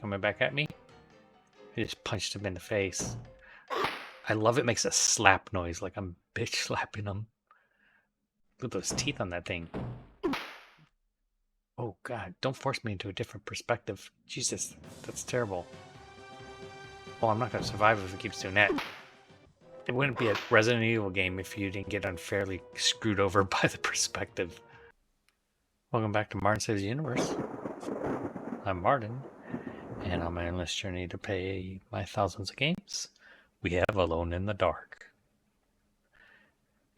Coming back at me? I just punched him in the face. I love it makes a slap noise like I'm bitch slapping him. Look at those teeth on that thing. Oh god, don't force me into a different perspective. Jesus, that's terrible. Well, I'm not going to survive if it keeps doing that. It wouldn't be a Resident Evil game if you didn't get unfairly screwed over by the perspective. Welcome back to Martin Saves the Universe. I'm Martin, and on my endless journey to play my thousands of games, we have Alone in the Dark.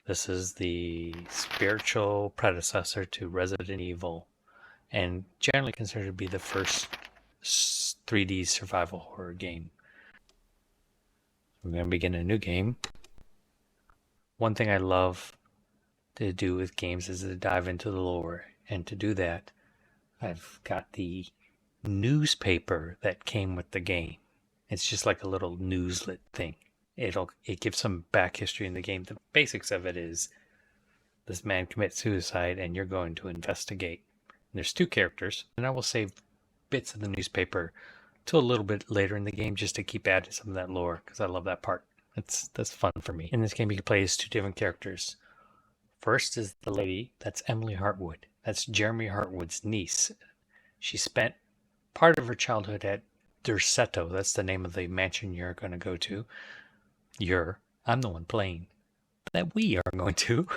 This is the spiritual predecessor to Resident Evil, and generally considered to be the first 3D survival horror game. We're going to begin a new game. One thing I love to do with games is to dive into the lore, and to do that, I've got the newspaper that came with the game. It's just like a little newslet thing. It gives some back history in the game. The basics of it is this man commits suicide and you're going to investigate. And there's two characters, and I will save bits of the newspaper till a little bit later in the game just to keep adding some of that lore because I love that part. That's fun for me. In this game, you can play as two different characters. First is the lady, that's Emily Hartwood. That's Jeremy Hartwood's niece. She spent part of her childhood at Derceto. That's the name of the mansion you're going to go to. I'm the one playing. That we are going to,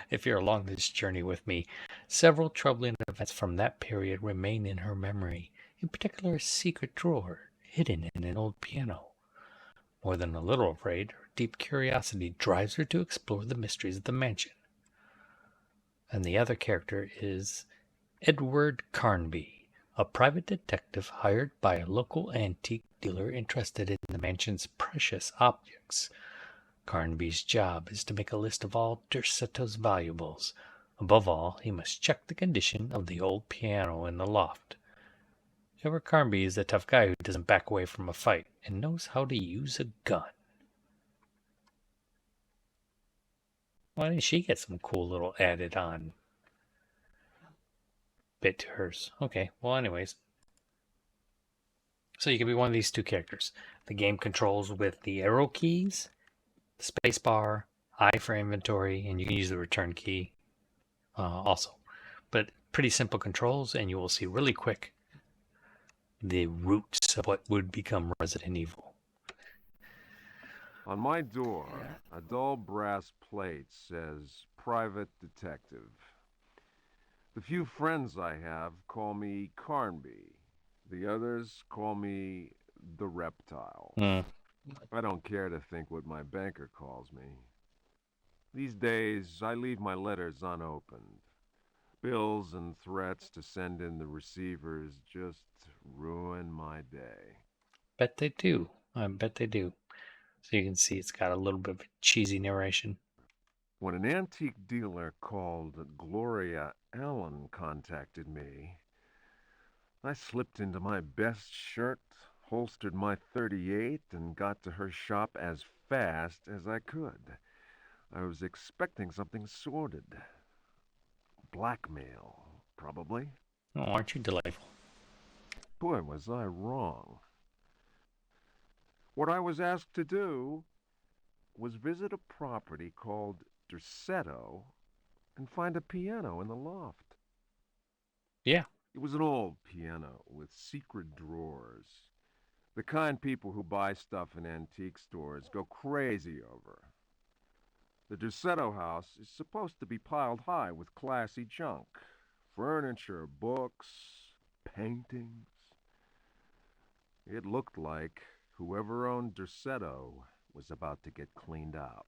if you're along this journey with me. Several troubling events from that period remain in her memory. In particular, a secret drawer hidden in an old piano. More than a little afraid, her deep curiosity drives her to explore the mysteries of the mansion. And the other character is Edward Carnby, a private detective hired by a local antique dealer interested in the mansion's precious objects. Carnby's job is to make a list of all Derceto's valuables. Above all, he must check the condition of the old piano in the loft. Edward Carnby is the tough guy who doesn't back away from a fight and knows how to use a gun. Why didn't she get some cool little added on bit to hers? Okay, well anyways. So you can be one of these two characters. The game controls with the arrow keys, spacebar, I for inventory, and you can use the return key also. But pretty simple controls, and you will see really quick the roots of what would become Resident Evil. On my door, a dull brass plate says Private Detective. The few friends I have call me Carnby. The others call me the Reptile. I don't care to think what my banker calls me. These days, I leave my letters unopened. Bills and threats to send in the receivers just ruin my day. Bet they do. I bet they do. So you can see it's got a little bit of cheesy narration. When an antique dealer called Gloria Allen contacted me, I slipped into my best shirt, holstered my .38, and got to her shop as fast as I could. I was expecting something sordid. Blackmail, probably. Oh, aren't you delightful? Boy, was I wrong. What I was asked to do was visit a property called Derceto and find a piano in the loft. Yeah. It was an old piano with secret drawers. The kind people who buy stuff in antique stores go crazy over. The Derceto house is supposed to be piled high with classy junk. Furniture, books, paintings. It looked like whoever owned Derceto was about to get cleaned out.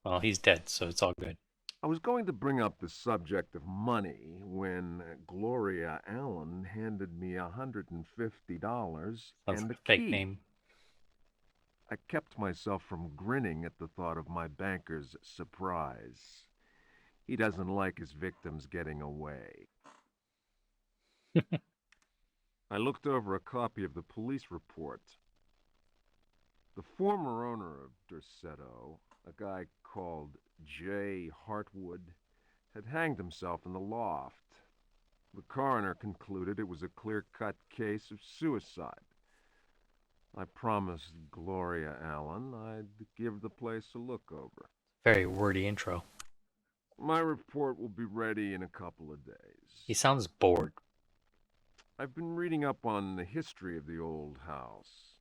Well, he's dead, so it's all good. I was going to bring up the subject of money when Gloria Allen handed me $150 and a fake key. name. I kept myself from grinning at the thought of my banker's surprise. He doesn't like his victims getting away. I looked over a copy of the police report. The former owner of Derceto, a guy called J. Hartwood, had hanged himself in the loft. The coroner concluded it was a clear-cut case of suicide. I promised Gloria Allen I'd give the place a look over. Very wordy intro. My report will be ready in a couple of days. He sounds bored. I've been reading up on the history of the old house.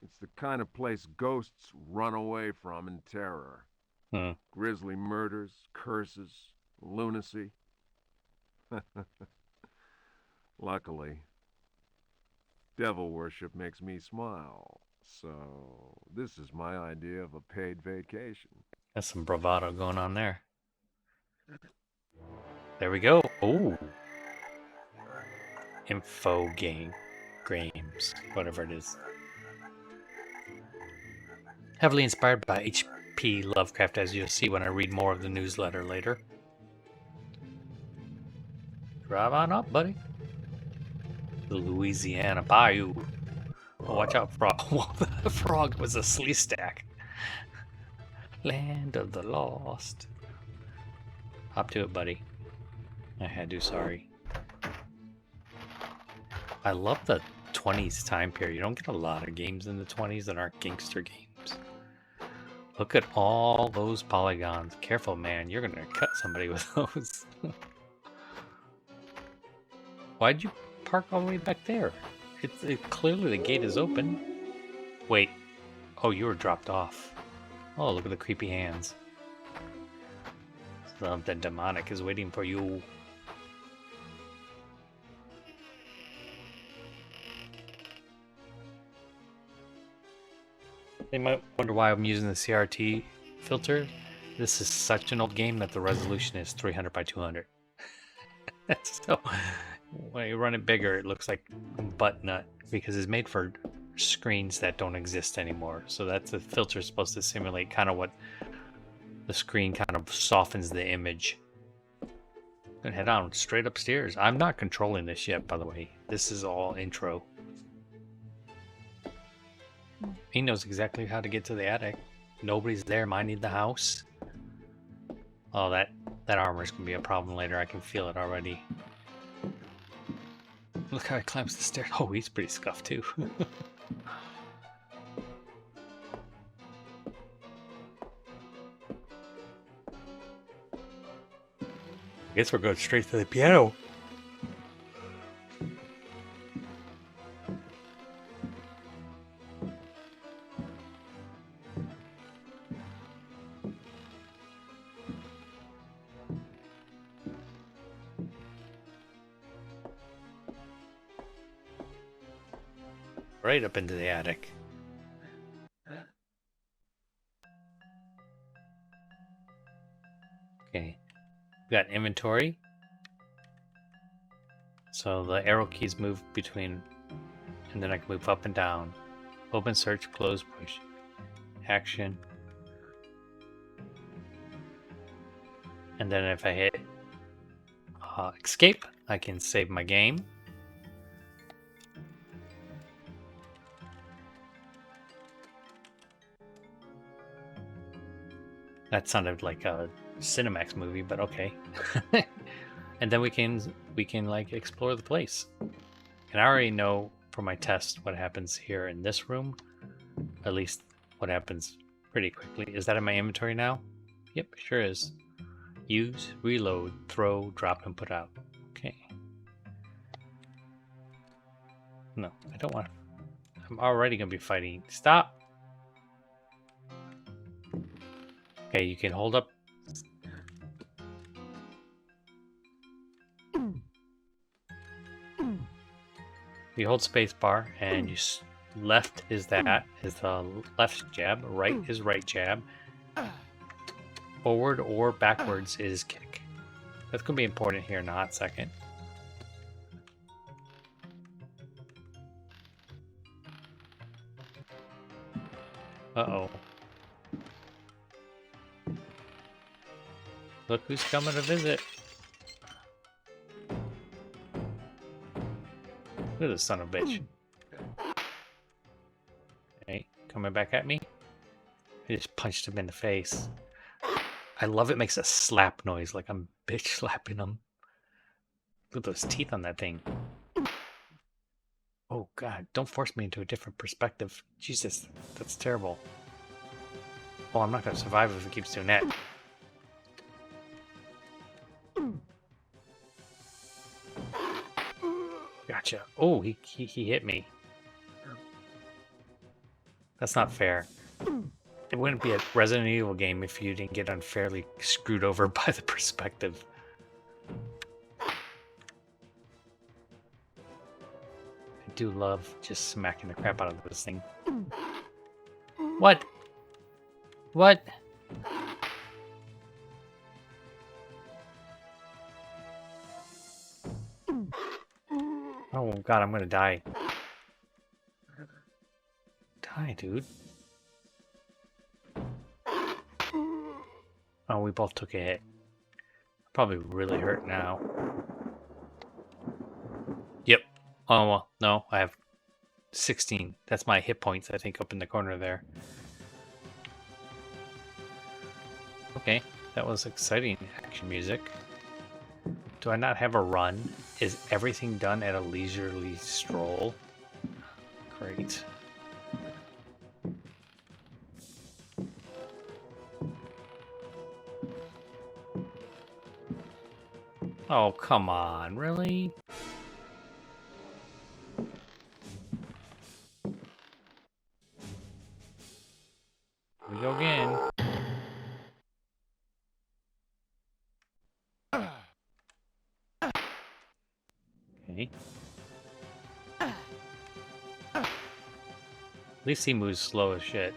It's the kind of place ghosts run away from in terror. Grisly murders, curses, lunacy. Luckily, devil worship makes me smile, so this is my idea of a paid vacation. That's some bravado going on there. There we go. Ooh. Info games, whatever it is. Heavily inspired by H.P. Lovecraft, as you'll see when I read more of the newsletter later. Drive on up, buddy. The Louisiana Bayou. Oh, watch out, frog. The frog was a slee stack. Land of the lost. Hop to it, buddy. I had to, sorry. I love the 20s time period. You don't get a lot of games in the 20s that aren't gangster games. Look at all those polygons. Careful, man. You're going to cut somebody with those. Why'd you park all the way back there? Clearly the gate is open. Wait. Oh, you were dropped off. Oh, look at the creepy hands. Something demonic is waiting for you. They might wonder why I'm using the CRT filter. This is such an old game that the resolution is 300 by 200. So when you run it bigger, it looks like butt nut because it's made for screens that don't exist anymore. So that's the filter supposed to simulate kind of what the screen kind of softens the image. Gonna head on straight upstairs. I'm not controlling this yet, by the way. This is all intro. He knows exactly how to get to the attic. Nobody's there minding the house. Oh, that armor's gonna be a problem later. I can feel it already. Look how he climbs the stairs. Oh, he's pretty scuffed too. I guess we're going straight to the piano. Right up into the attic. Okay, we got inventory. So the arrow keys move between, and then I can move up and down. Open, search, close, push, action. And then if I hit escape, I can save my game. That sounded like a Cinemax movie, but okay. And then we can like explore the place. And I already know from my test what happens here in this room. At least what happens pretty quickly. Is that in my inventory now? Yep, sure is. Use, reload, throw, drop, and put out. Okay. No, I don't want to. I'm already going to be fighting. Stop! Okay, you can hold up. You hold space bar and you left is the left jab, right is right jab, forward or backwards is kick. That's gonna be important here in a hot second. Uh-oh. Look who's coming to visit. Look at this son of a bitch. Okay, coming back at me. I just punched him in the face. I love it makes a slap noise like I'm bitch slapping him. Look at those teeth on that thing. Oh god, don't force me into a different perspective. Jesus, that's terrible. Oh, I'm not gonna survive if it keeps doing that. Gotcha. Oh, he hit me. That's not fair. It wouldn't be a Resident Evil game if you didn't get unfairly screwed over by the perspective. I do love just smacking the crap out of this thing. What? What? Oh god, I'm gonna die. Die, dude. Oh, we both took a hit. Probably really hurt now. Yep. Oh, well, no, I have 16. That's my hit points, I think, up in the corner there. Okay, that was exciting action music. Do I not have a run? Is everything done at a leisurely stroll? Great. Oh, come on, really? Here we go again. Okay. At least he moves slow as shit.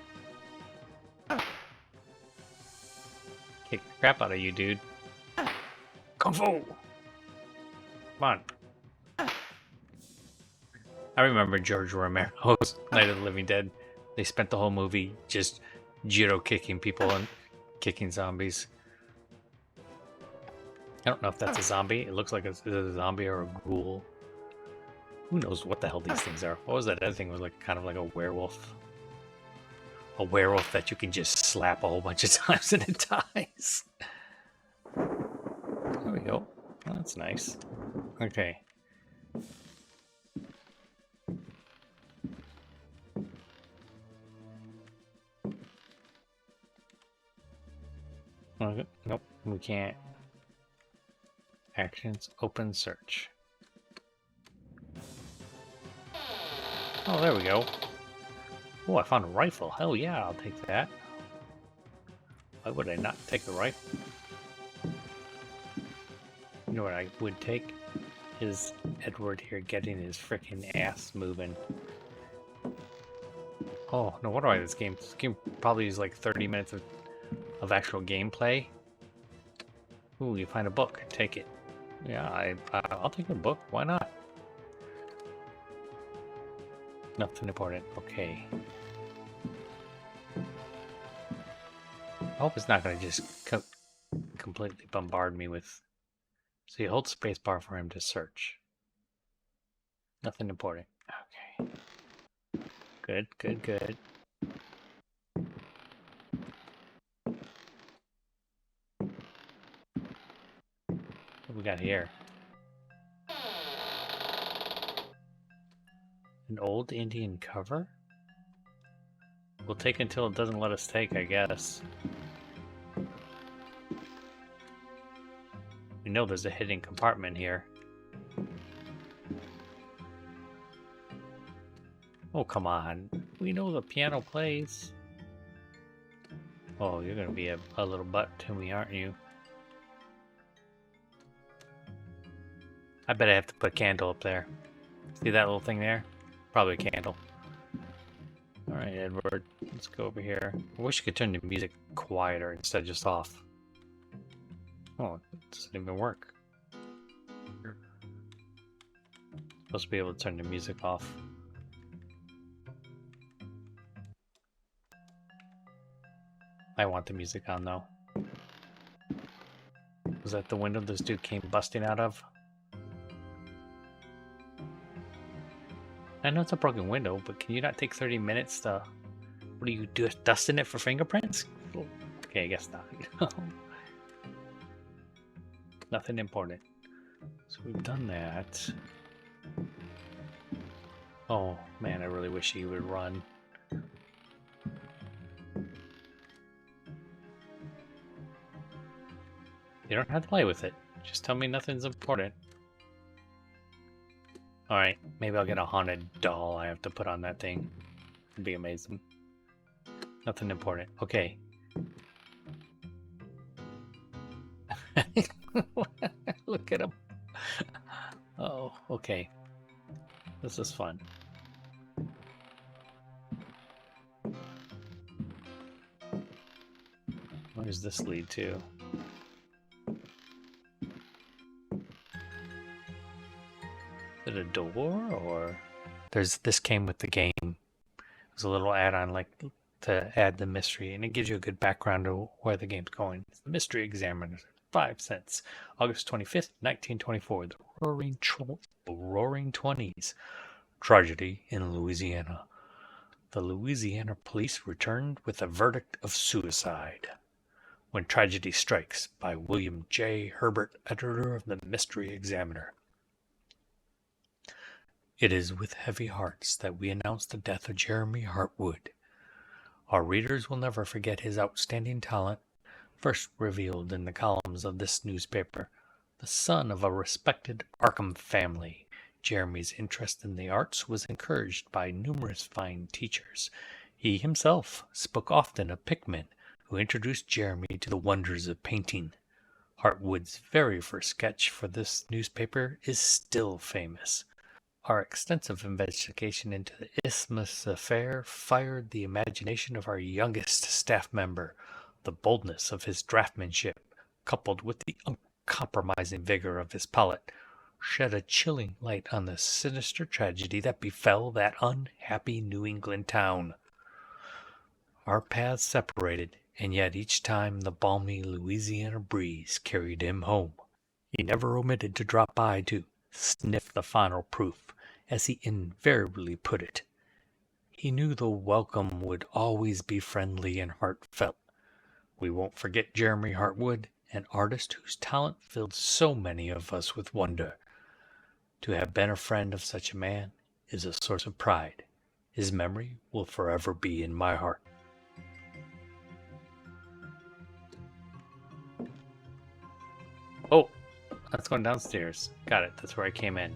Kick the crap out of you, dude. Kung Fu! Come on. I remember George Romero's Night of the Living Dead. They spent the whole movie just judo kicking people and kicking zombies. I don't know if that's a zombie. It looks like it's a zombie or a ghoul. Who knows what the hell these things are? What was that other thing? It was like kind of like a werewolf. A werewolf that you can just slap a whole bunch of times and it dies. There we go. Oh, that's nice. Okay. Okay. Nope, we can't. Actions, open search. Oh, there we go. Oh, I found a rifle. Hell yeah, I'll take that. Why would I not take the rifle? You know what I would take? Is Edward here getting his freaking ass moving. Oh, no wonder why this game probably is like 30 minutes of actual gameplay. Ooh, you find a book. Take it. Yeah, I'll take a book. Why not? Nothing important. Okay. I hope it's not going to just completely bombard me with... So you hold spacebar for him to search. Nothing important. Okay. Good, good, good. What we got here? An old Indian cover? We'll take until it doesn't let us take, I guess. We know there's a hidden compartment here. Oh, come on. We know the piano plays. Oh, you're gonna be a little butt to me, aren't you? I bet I have to put a candle up there. See that little thing there? Probably a candle. Alright, Edward. Let's go over here. I wish you could turn the music quieter instead of just off. Oh, it doesn't even work. Supposed to be able to turn the music off. I want the music on though. Was that the window this dude came busting out of? I know it's a broken window, but can you not take 30 minutes to... What do you do? Dusting it for fingerprints? Okay, I guess not. Nothing important. So we've done that. Oh man, I really wish he would run. You don't have to play with it. Just tell me nothing's important. Alright, maybe I'll get a haunted doll I have to put on that thing. It'd be amazing. Nothing important. Okay. Look at him. Oh, okay. This is fun. Where does this lead to? Is it a door or this came with the game. There's a little add-on like to add the mystery, and it gives you a good background to where the game's going. It's the Mystery Examiner, 5 cents. August 25th, 1924. The Roaring Twenties. Tragedy in Louisiana. The Louisiana police returned with a verdict of suicide. When Tragedy Strikes, by William J. Herbert, editor of the Mystery Examiner. It is with heavy hearts that we announce the death of Jeremy Hartwood. Our readers will never forget his outstanding talent, first revealed in the columns of this newspaper. The son of a respected Arkham family, Jeremy's interest in the arts was encouraged by numerous fine teachers. He himself spoke often of Pickman, who introduced Jeremy to the wonders of painting. Hartwood's very first sketch for this newspaper is still famous. Our extensive investigation into the Isthmus affair fired the imagination of our youngest staff member. The boldness of his draughtsmanship, coupled with the uncompromising vigor of his palette, shed a chilling light on the sinister tragedy that befell that unhappy New England town. Our paths separated, and yet each time the balmy Louisiana breeze carried him home. He never omitted to drop by to sniff the final proof, as he invariably put it. He knew the welcome would always be friendly and heartfelt. We won't forget Jeremy Hartwood, an artist whose talent filled so many of us with wonder. To have been a friend of such a man is a source of pride. His memory will forever be in my heart. Oh, that's going downstairs. Got it. That's where I came in.